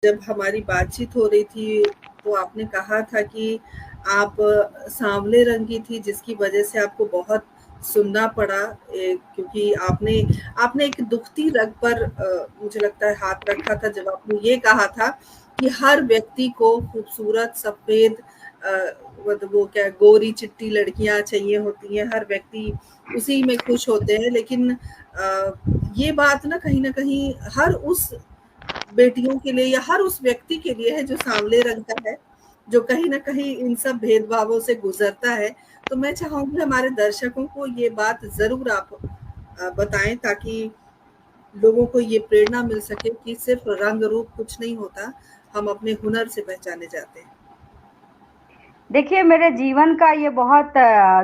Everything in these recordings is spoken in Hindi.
जब हमारी बातचीत हो रही थी तो आपने कहा था कि आप सांवले रंग की थी जिसकी वजह से आपको बहुत सुनना पड़ा, क्योंकि आपने आपने एक दुखती रग पर मुझे लगता है हाथ रखा था जब आपने ये कहा था कि हर व्यक्ति को खूबसूरत सफेद मतलब वो क्या गोरी चिट्टी लड़कियां चाहिए होती हैं, हर व्यक्ति उसी में खुश होते हैं, लेकिन ये बात ना कहीं हर उस बेटियों के लिए या हर उस व्यक्ति के लिए है जो सांवले रंग का है, जो कहीं ना कहीं इन सब भेदभावों से गुजरता है। तो मैं चाहूंगी हमारे दर्शकों को ये बात जरूर आप बताएं, ताकि लोगों को ये प्रेरणा मिल सके कि सिर्फ रंग रूप कुछ नहीं होता, हम अपने हुनर से पहचाने जाते हैं। देखिए, मेरे जीवन का ये बहुत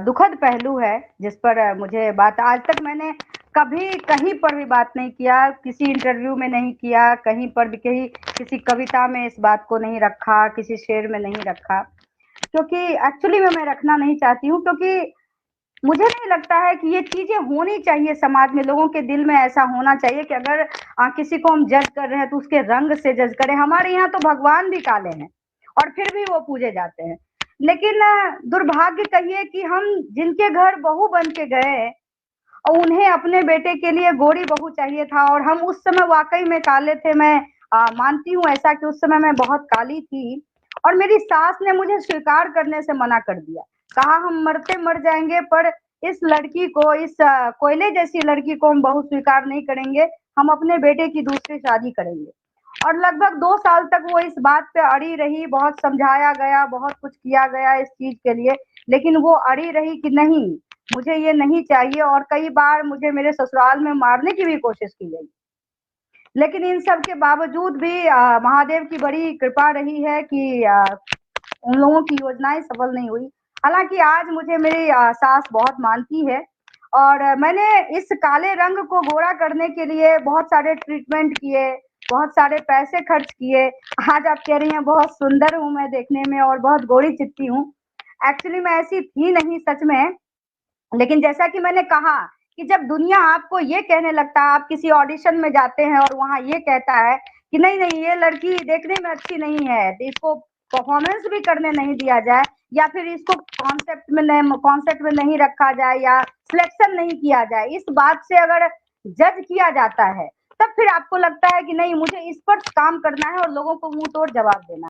दुखद पहलू है, जिस पर मुझे बात आज तक मैंने कभी कहीं पर भी बात नहीं किया, किसी इंटरव्यू में नहीं किया, कहीं पर भी कहीं किसी कविता में इस बात को नहीं रखा, किसी शेर में नहीं रखा, क्योंकि एक्चुअली में मैं रखना नहीं चाहती हूँ, क्योंकि मुझे नहीं लगता है कि ये चीज़ें होनी चाहिए समाज में, लोगों के दिल में ऐसा होना चाहिए कि अगर किसी को हम जज कर रहे हैं तो उसके रंग से जज करें। हमारे यहाँ तो भगवान भी काले हैं और फिर भी वो पूजे जाते हैं। लेकिन दुर्भाग्य कहिए कि हम जिनके घर बहू बन के गए और उन्हें अपने बेटे के लिए गोरी बहू चाहिए था, और हम उस समय वाक़ई में काले थे। मैं मानती हूँ ऐसा कि उस समय मैं बहुत काली थी और मेरी सास ने मुझे स्वीकार करने से मना कर दिया। कहा हम मरते मर जाएँगे पर इस लड़की को, इस कोयले जैसी लड़की को हम बहू स्वीकार नहीं करेंगे, हम अपने बेटे की दूसरी शादी करेंगे। और लगभग 2 साल तक वो इस बात पे अड़ी रही, बहुत समझाया गया, बहुत कुछ किया गया इस चीज़ के लिए, लेकिन वो अड़ी रही कि नहीं, मुझे ये नहीं चाहिए, और कई बार मुझे मेरे ससुराल में मारने की भी कोशिश की गई। लेकिन इन सब के बावजूद भी महादेव की बड़ी कृपा रही है कि उन लोगों की योजनाएँ सफल नहीं हुई। हालाँकि आज मुझे मेरी सास बहुत मानती है, और मैंने इस काले रंग को गोरा करने के लिए बहुत सारे ट्रीटमेंट किए, बहुत सारे पैसे खर्च किए। आज आप कह रही हैं बहुत सुंदर हूँ मैं देखने में और बहुत गोरी-चिट्टी हूँ। एक्चुअली मैं ऐसी थी नहीं सच में, लेकिन जैसा कि मैंने कहा कि जब दुनिया आपको ये कहने लगता है, आप किसी ऑडिशन में जाते हैं और वहाँ ये कहता है कि नहीं, नहीं ये लड़की देखने में अच्छी नहीं है, तो इसको परफॉर्मेंस भी करने नहीं दिया जाए, या फिर इसको कॉन्सेप्ट में नहीं रखा जाए, या सिलेक्शन नहीं किया जाए, इस बात से अगर जज किया जाता है, तब फिर आपको लगता है कि नहीं मुझे इस पर काम करना है और लोगों को मुँह तोड़ जवाब देना है।